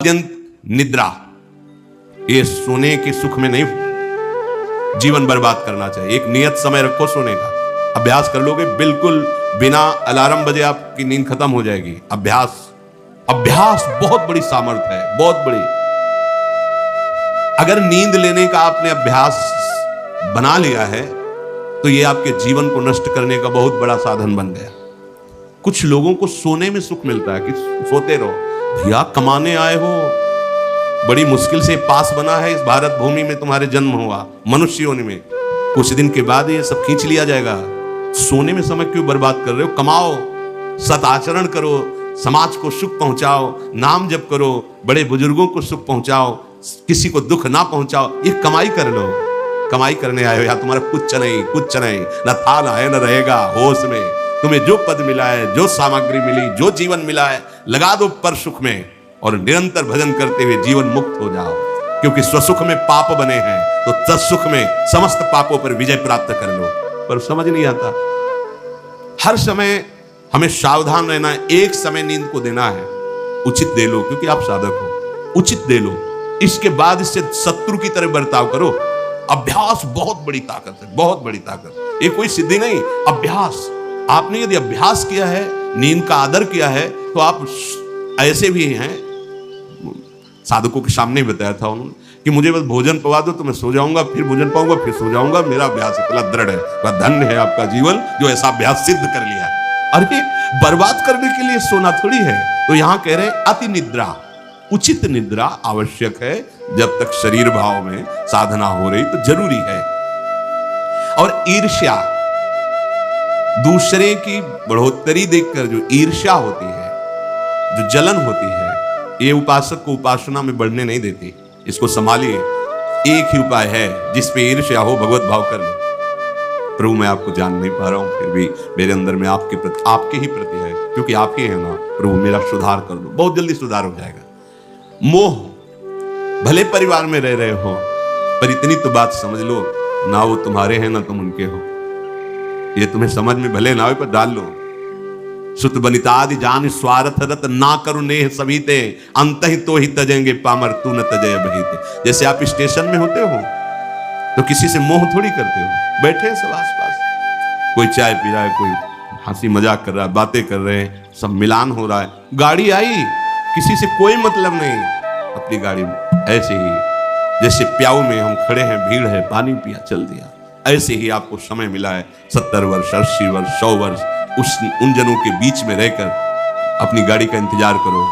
अत्यंत निद्रा, ये सोने के सुख में नहीं जीवन बर्बाद करना चाहिए। एक नियत समय रखो सोने का, अभ्यास कर लोगे बिल्कुल बिना अलार्म बजे आपकी नींद खत्म हो जाएगी। अभ्यास बहुत बड़ी सामर्थ्य है, बहुत बड़ी। अगर नींद लेने का आपने अभ्यास बना लिया है तो ये आपके जीवन को नष्ट करने का बहुत बड़ा साधन बन गया। कुछ लोगों को सोने में सुख मिलता है कि सोते रहो। भैया कमाने आए हो, बड़ी मुश्किल से पास बना है इस भारत भूमि में तुम्हारे जन्म हुआ, मनुष्य योनि में। कुछ दिन के बाद ये सब खींच लिया जाएगा। सोने में समय क्यों बर्बाद कर रहे हो? कमाओ, सदाचरण करो, समाज को सुख पहुंचाओ, नाम जप करो, बड़े बुजुर्गों को सुख पहुंचाओ, किसी को दुख ना पहुंचाओ। ये कमाई कर लो। कमाई करने आए हो या तुम्हारा कुछ नहीं, न था ना है न रहेगा। होश में तुम्हें जो पद मिला है, जो सामग्री मिली, जो जीवन मिला है, लगा दो पर सुख में और निरंतर भजन करते हुए जीवन मुक्त हो जाओ। क्योंकि स्वसुख में पाप बने हैं तो तत्सुख में समस्त पापों पर विजय प्राप्त कर लो। पर समझ नहीं आता। हर समय हमें सावधान रहना है। एक समय नींद को देना है, उचित दे लो, क्योंकि आप साधक हो, उचित दे लो। इसके बाद इससे शत्रु की तरह बर्ताव करो। अभ्यास बहुत बड़ी ताकत है, बहुत बड़ी ताकत। ये कोई सिद्धि नहीं, अभ्यास। आपने यदि अभ्यास किया है, नींद का आदर किया है, तो आप ऐसे भी हैं। साधकों के सामने बताया था उन्होंने कि मुझे बस भोजन पवा दो तो मैं सो जाऊंगा, फिर भोजन पाऊंगा, फिर सो जाऊंगा। मेरा अभ्यास इतना दृढ़ है। वह धन्य है आपका जीवन जो ऐसा अभ्यास सिद्ध कर लिया है। अरे बर्बाद करने के लिए सोना थोड़ी है। तो यहां कह रहे हैं अति निद्रा, उचित निद्रा आवश्यक है। जब तक शरीर भाव में साधना हो रही तो जरूरी है। और ईर्ष्या, दूसरे की बढ़ोतरी देखकर जो ईर्ष्या होती है, जो जलन होती है, ये उपासक को उपासना में बढ़ने नहीं देती। इसको संभालिए। एक ही उपाय है जिस पे ईर्ष्या हो, भगवत भाव कर लो। प्रभु मैं आपको जान नहीं पा रहा हूं, फिर भी मेरे अंदर में आपके प्रति, आपके ही प्रति है, क्योंकि आप ही है ना। प्रभु मेरा सुधार कर दो, बहुत जल्दी सुधार हो जाएगा। मोह, भले परिवार में रह रहे हो पर इतनी तो बात समझ लो, ना वो तुम्हारे हैं ना तुम उनके हो। ये तुम्हें समझ में भले ना हो पर डाल लो। सुत बनितादि जान स्वार्थ रत ना करू नेह सभी ते, अंत ही तो ही तजेंगे पामर तू न तजय बहीते। जैसे आप स्टेशन में होते हो तो किसी से मोह थोड़ी करते हो। बैठे सब आस पास, कोई चाय पी रहा है, कोई हंसी मजाक कर रहा है, बातें कर रहे हैं, सब मिलान हो रहा है। गाड़ी आई, किसी से कोई मतलब नहीं, अपनी गाड़ी में ऐसे ही जैसे प्याऊ में हम खड़े हैं, भीड़ है, पानी पिया, चल दिया। ऐसे ही आपको समय मिला है 70 वर्ष, 80 वर्ष, 100 वर्ष, उन जनों के बीच में रहकर अपनी गाड़ी का इंतजार करो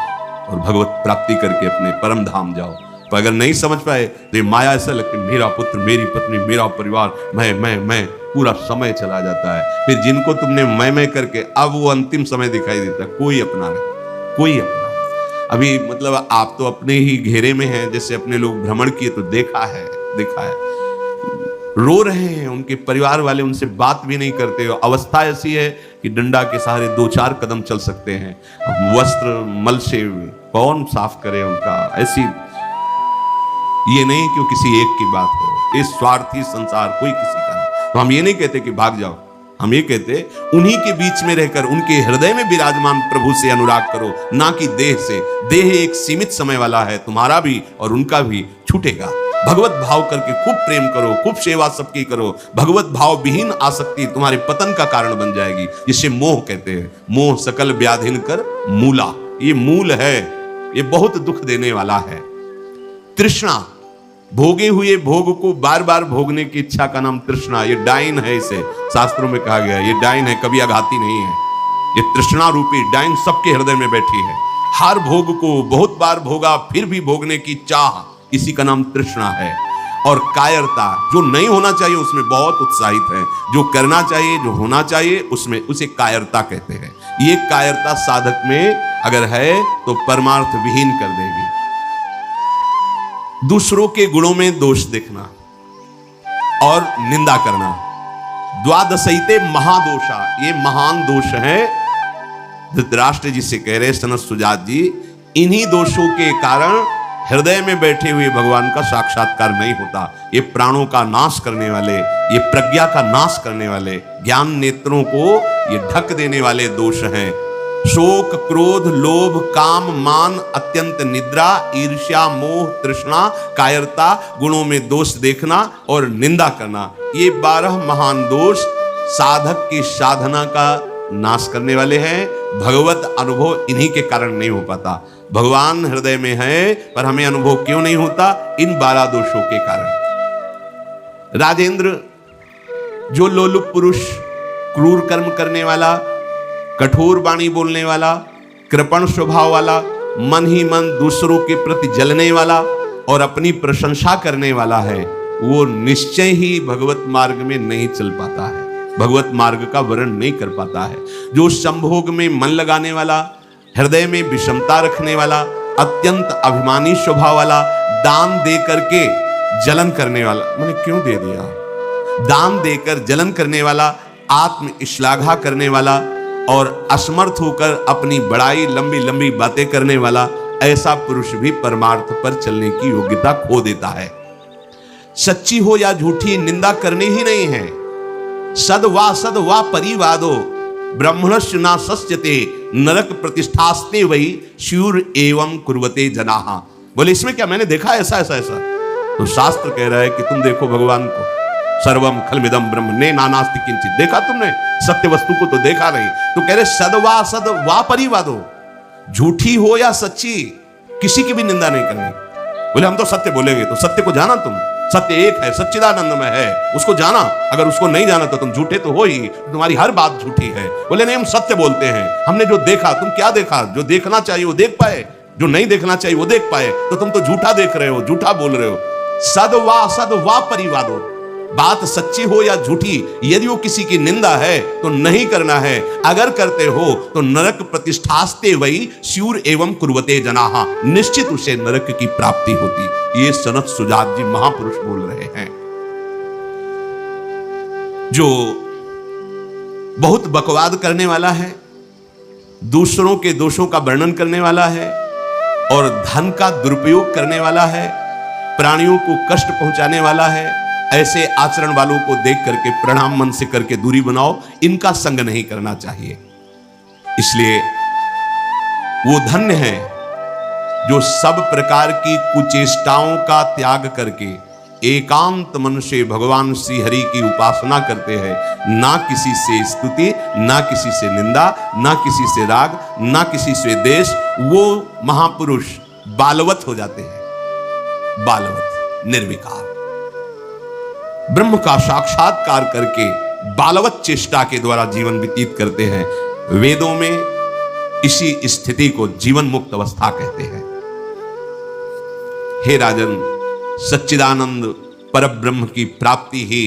और भगवत प्राप्ति करके अपने परम धाम जाओ। पर अगर नहीं समझ पाए तो ये माया ऐसा लगती, मेरा पुत्र, मेरी पत्नी, मेरा परिवार, मैं, पूरा समय चला जाता है। फिर जिनको तुमने मैं करके अब वो अंतिम समय दिखाई देता, कोई अपना नहीं, कोई अपना। अभी मतलब आप तो अपने ही घेरे में हैं, जैसे अपने लोग भ्रमण किए तो देखा है, रो रहे हैं, उनके परिवार वाले उनसे बात भी नहीं करते हो। अवस्था ऐसी है कि डंडा के सहारे 2-4 कदम चल सकते हैं। वस्त्र मल से कौन साफ करे उनका? ऐसी, ये नहीं कि वो किसी एक की बात हो, इस स्वार्थी संसार कोई किसी का नहीं। तो हम ये नहीं कहते कि भाग जाओ, हम ये कहते उन्हीं के बीच में रहकर उनके हृदय में विराजमान प्रभु से अनुराग करो, ना कि देह से। देह एक सीमित समय वाला है, तुम्हारा भी और उनका भी छूटेगा। भगवत भाव करके खूब प्रेम करो, खूब सेवा सबकी करो। भगवत भाव विहीन आसक्ति तुम्हारे पतन का कारण बन जाएगी, जिसे मोह कहते हैं। मोह सकल व्याधिन कर मूला, ये मूल है, ये बहुत दुख देने वाला है। तृष्णा, भोगे हुए भोग को बार बार भोगने की इच्छा का नाम तृष्णा। ये डाइन है, इसे शास्त्रों में कहा गया है, ये डाइन है, कभी आघाती नहीं है। ये तृष्णा रूपी डाइन सबके हृदय में बैठी है। हर भोग को बहुत बार भोगा फिर भी भोगने की चाह, इसी का नाम तृष्णा है। और कायरता, जो नहीं होना चाहिए उसमें बहुत उत्साहित है, जो करना चाहिए, जो होना चाहिए उसमें, उसे कायरता कहते हैं। ये कायरता साधक में अगर है तो परमार्थ विहीन कर देगी। दूसरों के गुणों में दोष देखना और निंदा करना, द्वादशैते महादोषा, ये महान दोष है। धृतराष्ट्र जी से कह रहे सनत सुजात जी, इन्हीं दोषों के कारण हृदय में बैठे हुए भगवान का साक्षात्कार नहीं होता। ये प्राणों का नाश करने वाले, ये प्रज्ञा का नाश करने वाले, ज्ञान नेत्रों को ये ढक देने वाले दोष हैं। शोक, क्रोध, लोभ, काम, मान, अत्यंत निद्रा, ईर्ष्या, मोह, तृष्णा, कायरता, गुणों में दोष देखना और निंदा करना, ये 12 महान दोष साधक की साधना का नाश करने वाले हैं। भगवत अनुभव इन्हीं के कारण नहीं हो पाता। भगवान हृदय में है पर हमें अनुभव क्यों नहीं होता? इन 12 दोषों के कारण। राजेंद्र जो लोलुप पुरुष, क्रूर कर्म करने वाला, कठोर वाणी बोलने वाला, कृपण स्वभाव वाला, मन ही मन दूसरों के प्रति जलने वाला और अपनी प्रशंसा करने वाला है, वो निश्चय ही भगवत मार्ग में नहीं चल पाता है, भगवत मार्ग का वर्ण नहीं कर पाता है। जो संभोग में मन लगाने वाला, हृदय में विषमता रखने वाला, अत्यंत अभिमानी स्वभाव वाला, दान दे करके जलन करने वाला, मैंने क्यों दे दिया, दान देकर जलन करने वाला, आत्म श्लाघा करने वाला और असमर्थ होकर अपनी बड़ाई लंबी लंबी बातें करने वाला, ऐसा पुरुष भी परमार्थ पर चलने की योग्यता खो देता है। सच्ची हो या झूठी निंदा करनी ही नहीं है। सद वा परिवादो ब्रह्मणस्य न सस्यते नरक प्रतिष्ठास्ते वही शूर एवं कुर्वते जनाहा। बोले इसमें क्या, मैंने देखा ऐसा ऐसा ऐसा, तो शास्त्र कह रहा है कि तुम देखो भगवान को, सर्वम खलमिदम ब्रह्म ने नानास्ति किंचित, देखा तुमने सत्य वस्तु को तो देखा नहीं। तो कह रहे सद वा परिवादो, झूठी हो या सच्ची किसी की भी निंदा नहीं करनी। बोले हम तो सत्य बोलेंगे, तो सत्य को जाना तुम, सत्य एक है, सच्चिदानंद में है, उसको जाना। अगर उसको नहीं जाना तो तुम झूठे तो हो ही, तुम्हारी हर बात झूठी है। बोले नहीं हम सत्य बोलते हैं, हमने जो देखा, तुम क्या देखा? जो देखना चाहिए वो देख पाए, जो नहीं देखना चाहिए वो देख पाए, तो तुम तो झूठा देख रहे हो, झूठा बोल रहे हो। सद वा परिवादो, बात सच्ची हो या झूठी, यदि वो किसी की निंदा है तो नहीं करना है, अगर करते हो तो नरक प्रतिष्ठास्ते वही शूर एवं कुर्वते जनाहा, निश्चित उसे नरक की प्राप्ति होती। ये सनत सुजात जी महापुरुष बोल रहे हैं। जो बहुत बकवाद करने वाला है, दूसरों के दोषों का वर्णन करने वाला है और धन का दुरुपयोग करने वाला है, प्राणियों को कष्ट पहुंचाने वाला है, ऐसे आचरण वालों को देख करके प्रणाम मन से करके दूरी बनाओ, इनका संग नहीं करना चाहिए। इसलिए वो धन्य है जो सब प्रकार की कुचेष्टाओं का त्याग करके एकांत मन से भगवान श्री हरि की उपासना करते हैं, ना किसी से स्तुति, ना किसी से निंदा, ना किसी से राग, ना किसी से द्वेष। वो महापुरुष बालवत हो जाते हैं, बालवत, निर्विकार, ब्रह्म का साक्षात्कार करके बालवत चेष्टा के द्वारा जीवन व्यतीत करते हैं। वेदों में इसी स्थिति को जीवन मुक्त अवस्था कहते हैं। हे राजन, सच्चिदानंद परब्रह्म की प्राप्ति ही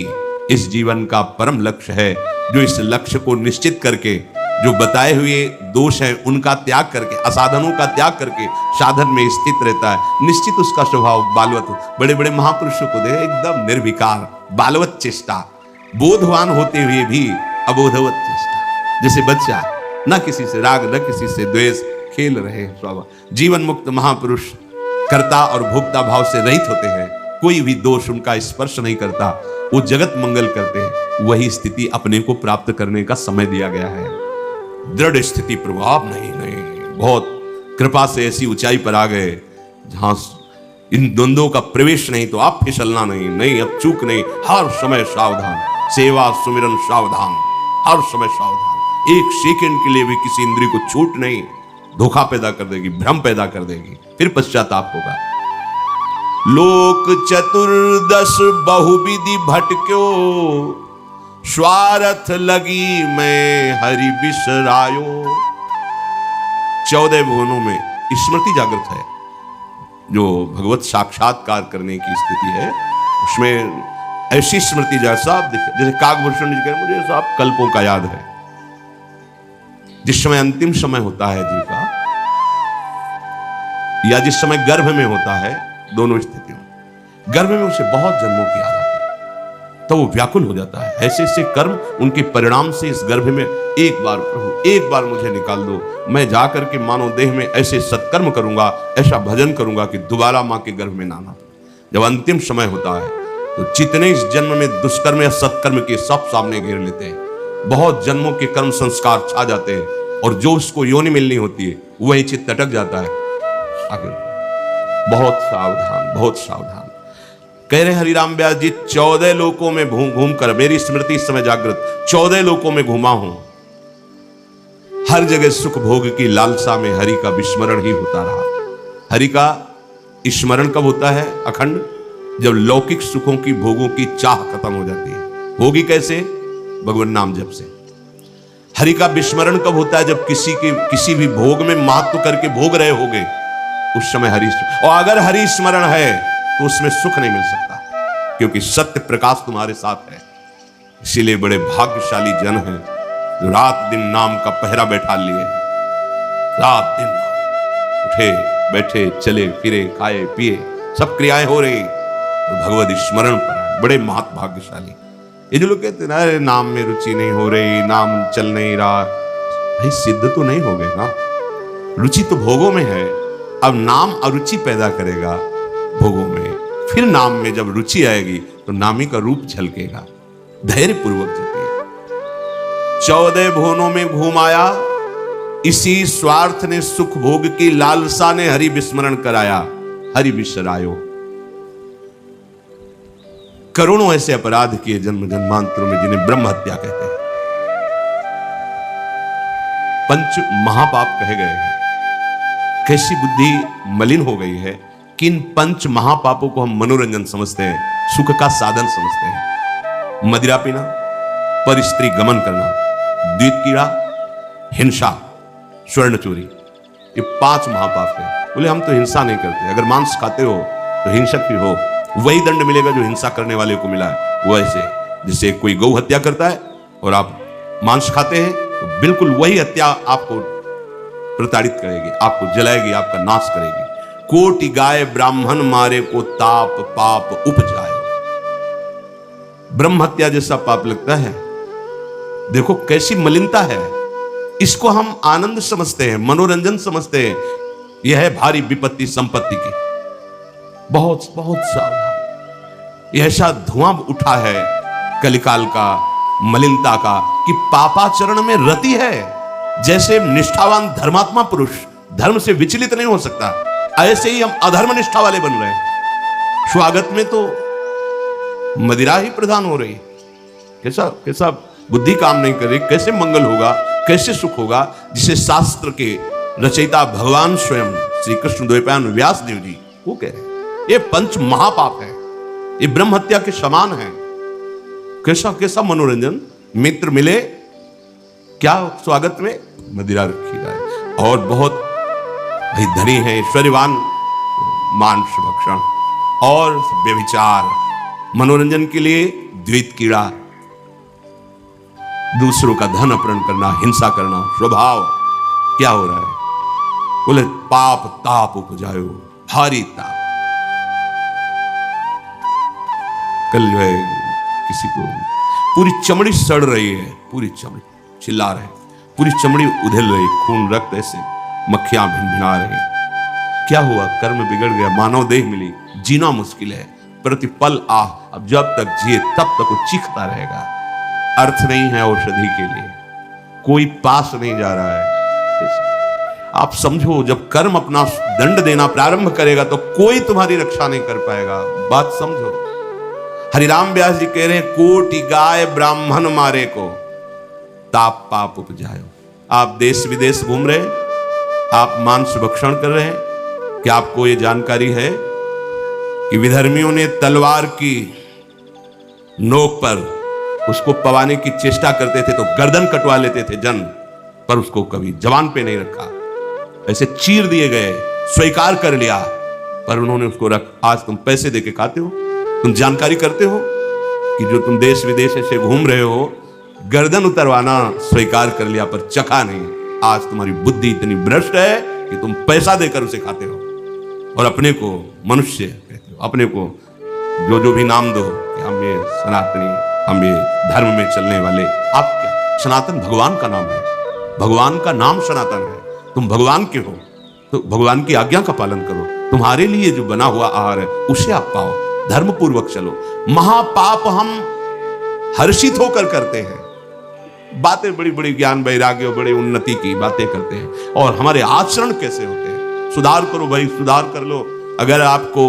इस जीवन का परम लक्ष्य है। जो इस लक्ष्य को निश्चित करके, जो बताए हुए दोष हैं उनका त्याग करके, असाधनों का त्याग करके साधन में स्थित रहता है, निश्चित उसका स्वभाव बालवत। बड़े बड़े महापुरुषों को देखे एकदम निर्विकार, बालवत चेष्टा, बोधवान होते हुए भी अबोधवत चेष्टा, जैसे बच्चा, न किसी से राग न किसी से द्वेष, खेल रहे स्वभाव। जीवन मुक्त महापुरुष कर्ता और भोक्ता भाव से रहित होते हैं, कोई भी दोष उनका स्पर्श नहीं करता, वो जगत मंगल करते हैं। वही स्थिति अपने को प्राप्त करने का समय दिया गया है। दृढ़ स्थिति प्रभाव नहीं, बहुत कृपा से ऐसी ऊंचाई पर आ गए जहां इन द्वंद्वों का प्रवेश नहीं, तो आप फिसलना नहीं, अब चूक नहीं, हर समय सावधान, सेवा सुमिरन सावधान, हर समय सावधान। एक सेकंड के लिए भी किसी इंद्रिय को छूट नहीं, धोखा पैदा कर देगी, भ्रम पैदा कर देगी, फिर पश्चाताप होगा। लोक चतुर्दश बहुविधि भटक्यो, स्वार्थ लगी मैं हरि बिसरायो। 14 भुवनों में स्मृति जागृत है। जो भगवत साक्षात्कार करने की स्थिति है उसमें ऐसी स्मृति जैसा जैसे काकभूषण जी कह, मुझे सब कल्पों का याद है। जिस समय अंतिम समय होता है जी का, या जिस समय गर्भ में होता है, दोनों स्थितियों, गर्भ में उसे बहुत जन्मों की याद आती है, तो वो व्याकुल हो जाता है। ऐसे ऐसे कर्म उनके परिणाम से इस गर्भ में, एक बार प्रभु एक बार मुझे निकाल दो, मैं जाकर के मानव देह में ऐसे सत्कर्म करूंगा, ऐसा भजन करूंगा कि दोबारा मां के गर्भ में ना आना। जब अंतिम समय होता है तो जितने इस जन्म में दुष्कर्म या सत्कर्म के सब सामने घेर लेते हैं, बहुत जन्मों के कर्म संस्कार छा जाते हैं। और जो उसको योनि मिलनी होती है वही चित्त अटक जाता है आगे। बहुत सावधान, बहुत सावधान। कह रहे हरिराम व्यास जी, 14 लोकों में घूम कर, मेरी स्मृति इस समय जागृत, 14 लोकों में घूमा हूं, हर जगह सुख भोग की लालसा में हरि का विस्मरण ही होता रहा। हरि का स्मरण कब होता है अखंड? जब लौकिक सुखों की, भोगों की चाह खत्म हो जाती है। होगी कैसे? भगवान नाम जप से। हरि का विस्मरण कब होता है? जब किसी भी भोग में महत्व करके भोग रहे होगे, उस समय हरि, और अगर हरि स्मरण है तो उसमें सुख नहीं मिल सकता, क्योंकि सत्य प्रकाश तुम्हारे साथ है। इसीलिए बड़े भाग्यशाली जन हैं जो रात दिन नाम का पहरा बैठा लिए, रात दिन उठे बैठे चले फिरे खाए पिए सब क्रियाएं हो रही और भगवत स्मरण पर है। बड़े महत भाग्यशाली। ये जो लोग कहते हैं ना नाम में रुचि नहीं हो रही, नाम चल नहीं रहा, भाई सिद्ध तो नहीं हो गए ना। रुचि तो भोगों में है, अब नाम अरुचि पैदा करेगा भोगों में, फिर नाम में जब रुचि आएगी तो नामी का रूप झलकेगा। धैर्य पूर्वक जपिए। 14 भुवनों में घूम आया, इसी स्वार्थ ने सुख भोग की लालसा ने हरि विस्मरण कराया। हरि विसरायो। करोड़ों ऐसे अपराध किए जन्म जन्मांतरों में जिन्हें ब्रह्म हत्या कहते हैं, पंच महापाप कहे गए हैं। कैसी बुद्धि मलिन हो गई है कि इन पंच महापापों को हम मनोरंजन समझते हैं, सुख का साधन समझते हैं। मदिरा पीना, पर स्त्री गमन करना, द्वित कीड़ा, हिंसा, स्वर्ण चोरी, ये 5 महापाप हैं। बोले हम तो हिंसा नहीं करते, अगर मांस खाते हो तो हिंसक ही हो, वही दंड मिलेगा जो हिंसा करने वाले को मिला है। वो ऐसे जैसे कोई गौ हत्या करता है और आप मांस खाते हैं तो बिल्कुल वही हत्या आपको प्रताड़ित करेगी, आपको जलाएगी, आपका नाश करेगी। कोटि गाय ब्राह्मण मारे को ताप पाप उपजाए। ब्रह्म हत्या जैसा पाप लगता है। देखो कैसी मलिनता है। इसको हम आनंद समझते हैं, मनोरंजन समझते हैं। यह है भारी विपत्ति संपत्ति की। बहुत बहुत सावधान। यह ऐसा धुआं उठा है कलिकाल का, मलिनता का, कि पापाचरण में रति है। जैसे निष्ठावान धर्मात्मा पुरुष धर्म से विचलित नहीं हो सकता, ऐसे ही हम अधर्म निष्ठा वाले बन रहे हैं। स्वागत में तो मदिरा ही प्रदान हो रही। कैसा कैसा बुद्धि काम नहीं कर रही। कैसे मंगल होगा, कैसे सुख होगा, जिसे शास्त्र के रचयिता भगवान स्वयं श्री कृष्ण द्वैपायन व्यास देव जी वो कह रहे हैं। ये पंच महापाप है, ये ब्रह्म हत्या के समान है। कैसा कैसा मनोरंजन। मित्र मिले, क्या स्वागत में मदिरा रखी जाए। और बहुत भाई धनी है, ऐश्वर्यवान, मांस भक्षण और व्यभिचार, मनोरंजन के लिए द्वैत कीड़ा, दूसरों का धन अपहरण करना, हिंसा करना स्वभाव। क्या हो रहा है? बोले पाप ताप उपजायो, भारी ताप। कल जो है किसी को पूरी चमड़ी सड़ रही है, पूरी चमड़ी, चिल्ला रहे, पूरी चमड़ी उधेल रही, खून रक्त ऐसे मक्खियां भिनभिना रही। क्या हुआ? कर्म बिगड़ गया, मानव देह मिली, जीना मुश्किल है, प्रतिपल आह। अब जब तक जिए तब तक वो चीखता रहेगा। अर्थ नहीं है औषधि के लिए, कोई पास नहीं जा रहा है। आप समझो, जब कर्म अपना दंड देना प्रारंभ करेगा तो कोई तुम्हारी रक्षा नहीं कर पाएगा। बात समझो। हरिराम व्यास जी कह रहे हैं, कोटि गाय ब्राह्मण मारे को ताप पाप उपजायो। आप देश विदेश घूम रहे हैं, आप मांस भक्षण कर रहे हैं, क्या आपको ये जानकारी है कि विधर्मियों ने तलवार की नोक पर उसको पवाने की चेष्टा करते थे तो गर्दन कटवा लेते थे जन, पर उसको कभी जवान पे नहीं रखा, ऐसे चीर दिए गए, स्वीकार कर लिया, पर उन्होंने उसको रख। आज तुम पैसे देके खाते हो, तुम जानकारी करते हो कि जो तुम देश विदेश से घूम रहे हो, गर्दन उतरवाना स्वीकार कर लिया पर चखा नहीं। आज तुम्हारी बुद्धि इतनी भ्रष्ट है कि तुम पैसा देकर उसे खाते हो और अपने को मनुष्य कहते हो, अपने को जो जो भी नाम दो कि हम ये सनातनी, हम ये धर्म में चलने वाले। आप क्या? सनातन भगवान का नाम है, भगवान का नाम सनातन है। तुम भगवान के हो तो भगवान की आज्ञा का पालन करो। तुम्हारे लिए जो बना हुआ आहार है उसे आप पाओ, धर्म पूर्वक चलो। महापाप हम हर्षित होकर करते हैं, बातें बड़ी बड़ी ज्ञान वैराग्य और बड़े उन्नति की बातें करते हैं, और हमारे आचरण कैसे होते हैं। सुधार करो भाई, सुधार कर लो। अगर आपको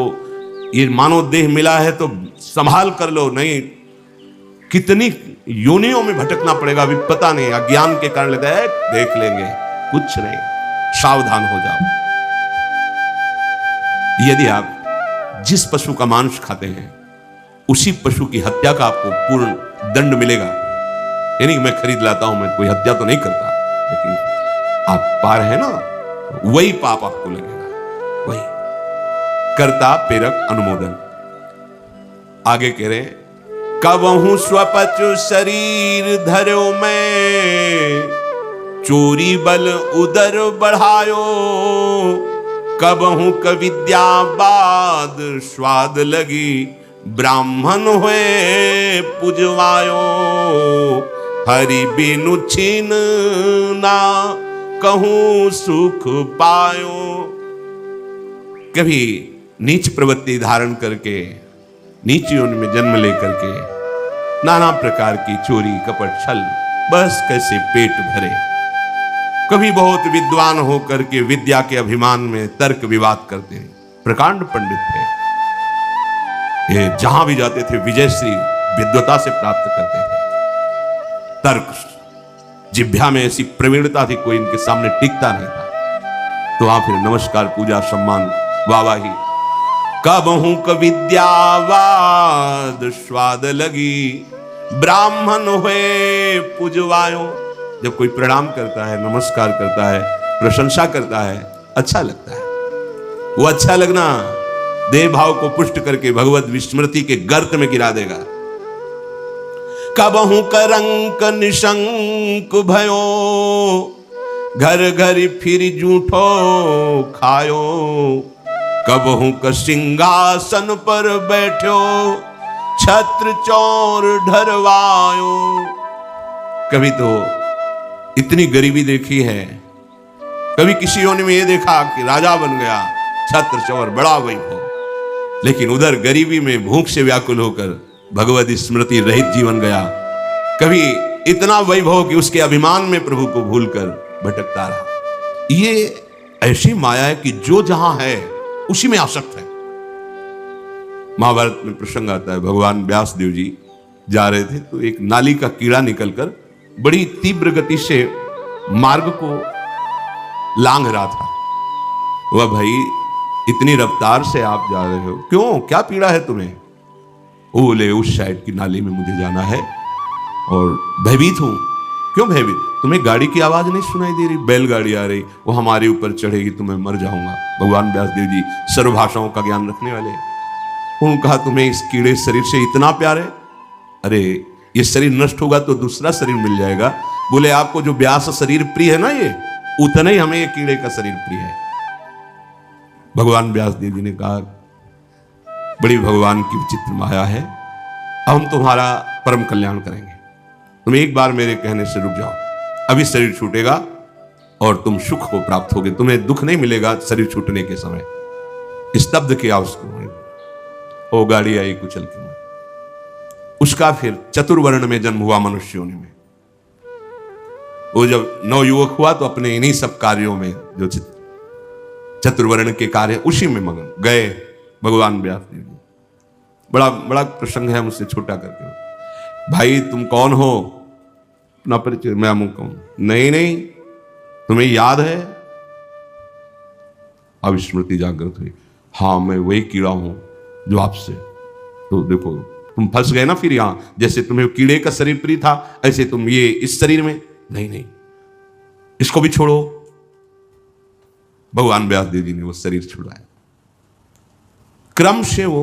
ये मानव देह मिला है तो संभाल कर लो, नहीं कितनी योनियों में भटकना पड़ेगा अभी पता नहीं। अज्ञान के कारण लगता है देख लेंगे, कुछ नहीं, सावधान हो जाओ। यदि आप जिस पशु का मांस खाते हैं उसी पशु की हत्या का आपको पूर्ण दंड मिलेगा। यानी कि मैं खरीद लाता हूं, मैं कोई हत्या तो नहीं करता, लेकिन आप पा रहे हैं ना, वही पाप आपको लगेगा, वही कर्ता प्रेरक अनुमोदन। आगे कह रहे, कबहू स्वपचु शरीर धर्यो मैं, चोरी बल उदर बढ़ायो, कबहू कविद्या बाद स्वाद लगी, ब्राह्मण हुए पुजवायो, हरि बिनु छीन ना कहूं सुख पायो। कभी नीच प्रवृत्ति धारण करके, नीच योनि में जन्म लेकर के नाना प्रकार की चोरी कपट छल, बस कैसे पेट भरे। कभी बहुत विद्वान होकर के विद्या के अभिमान में तर्क विवाद करते हैं, प्रकांड पंडित थे ये, जहां भी जाते थे विजयश्री विद्वता से प्राप्त करते थे। तर्क जिह्वा में ऐसी प्रवीणता थी, कोई इनके सामने टिकता नहीं था। तो आप फिर नमस्कार पूजा सम्मान वाहवाही। कबहू कविद्यावाद स्वाद लगी, ब्राह्मण हुए पुजवायो। जब कोई प्रणाम करता है, नमस्कार करता है, प्रशंसा करता है, अच्छा लगता है। वो अच्छा लगना देह भाव को पुष्ट करके भगवत विस्मृति के गर्त में गिरा देगा। कबहू करंक निशंक भयो, घर घर फिर जूठो खायो, कबहू का सिंहासन पर बैठो, छत्र चौर ढरवायो। कभी तो इतनी गरीबी देखी है, कभी किसी योनि में ये देखा कि राजा बन गया, छत्र चौर बड़ा वैभव, लेकिन उधर गरीबी में भूख से व्याकुल होकर भगवत स्मृति रहित जीवन गया। कभी इतना वैभव कि उसके अभिमान में प्रभु को भूलकर भटकता रहा। ये ऐसी माया है कि जो जहां है उसी में आसक्त है। महाभारत में प्रसंग आता है, भगवान व्यास देव जी जा रहे थे तो एक नाली का कीड़ा निकलकर बड़ी तीव्र गति से मार्ग को लांघ रहा था। वह भाई इतनी रफ्तार से आप जा रहे हो, क्यों, क्या पीड़ा है तुम्हें? बोले उस साइड की नाली में मुझे जाना है और भयभीत हूं। क्यों भयभीत? तुम्हें गाड़ी की आवाज नहीं सुनाई दे रही? बैलगाड़ी आ रही, वो हमारे ऊपर चढ़ेगी तो मैं मर जाऊंगा। भगवान व्यासदेव जी सर्व भाषाओं का ज्ञान रखने वाले, उन्होंने कहा तुम्हें इस कीड़े शरीर से इतना प्यार है? अरे ये शरीर नष्ट होगा तो दूसरा शरीर मिल जाएगा। बोले आपको जो व्यास शरीर प्रिय है ना, ये उतना ही हमें ये कीड़े का शरीर प्रिय है। भगवान व्यासदेव जी ने कहा बड़ी भगवान की विचित्र माया है, अब हम तुम्हारा परम कल्याण करेंगे। तुम एक बार मेरे कहने से रुक जाओ, अभी शरीर छूटेगा और तुम सुख को प्राप्त होगे, तुम्हें दुख नहीं मिलेगा शरीर छूटने के समय। स्तब्ध किया उसको, वो गाड़ी आई कुचल के। उसका फिर चतुर्वर्ण में जन्म हुआ मनुष्य योनि में। वो जब नवयुवक हुआ तो अपने इन्हीं सब कार्यों में, जो चतुर्वर्ण के कार्य, उसी में मगन गए भगवान व्यासदेव जी। बड़ा बड़ा प्रसंग है, मुझसे छोटा करके। भाई तुम कौन हो? अपना परिचय। मैं अमुक हूं। नहीं नहीं, तुम्हें याद है? अब स्मृति जागृत हुई। हाँ मैं वही कीड़ा हूं जो आपसे, तो देखो तुम फंस गए ना फिर यहां। जैसे तुम्हें कीड़े का शरीर प्रिय था, ऐसे तुम ये इस शरीर में। नहीं नहीं, इसको भी छोड़ो। भगवान व्यासदेव जी ने वो शरीर छुड़ाया। क्रम से वो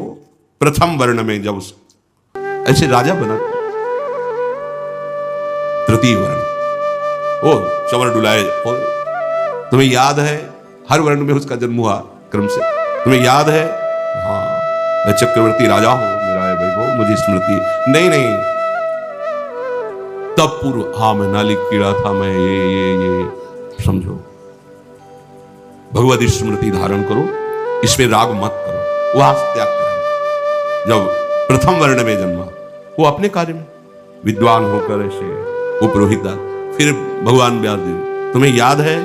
प्रथम वर्ण में जब उस ऐसे राजा बना, तृतीय वर्ण, ओ चवर डुलाए। तुम्हें याद है? हर वर्ण में उसका जन्म हुआ क्रम से। तुम्हें याद है? हाँ मैं चक्रवर्ती राजा हूं, मेरा है भाई वो, मुझे स्मृति। नहीं नहीं, तब पूर्व, हाँ मैं नाली कीड़ा था, मैं ये समझो। भगवत स्मृति धारण करो, इसमें राग मत करो, वहां से त्याग करो। जब प्रथम वर्ण में जन्मा, वो अपने कार्य में विद्वान होकर ऐसे वो पुरोहित था। फिर भगवान व्यास जी, तुम्हें याद है,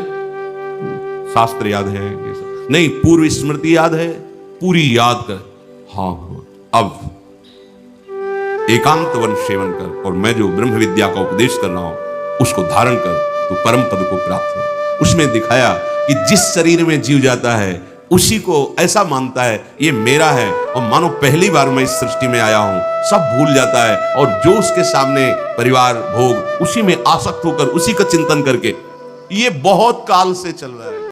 शास्त्र याद है ये सब? नहीं, पूर्व स्मृति याद है, पूरी याद कर। हाँ, अब एकांत वन सेवन कर, और मैं जो ब्रह्म विद्या का उपदेश कर रहा हूं उसको धारण कर, तो परम पद को प्राप्त हो। उसमें दिखाया कि जिस शरीर में जीव जाता है उसी को ऐसा मानता है ये मेरा है, और मानो पहली बार मैं इस सृष्टि में आया हूं, सब भूल जाता है, और जो उसके सामने परिवार भोग, उसी में आसक्त होकर उसी का चिंतन करके, ये बहुत काल से चल रहा है।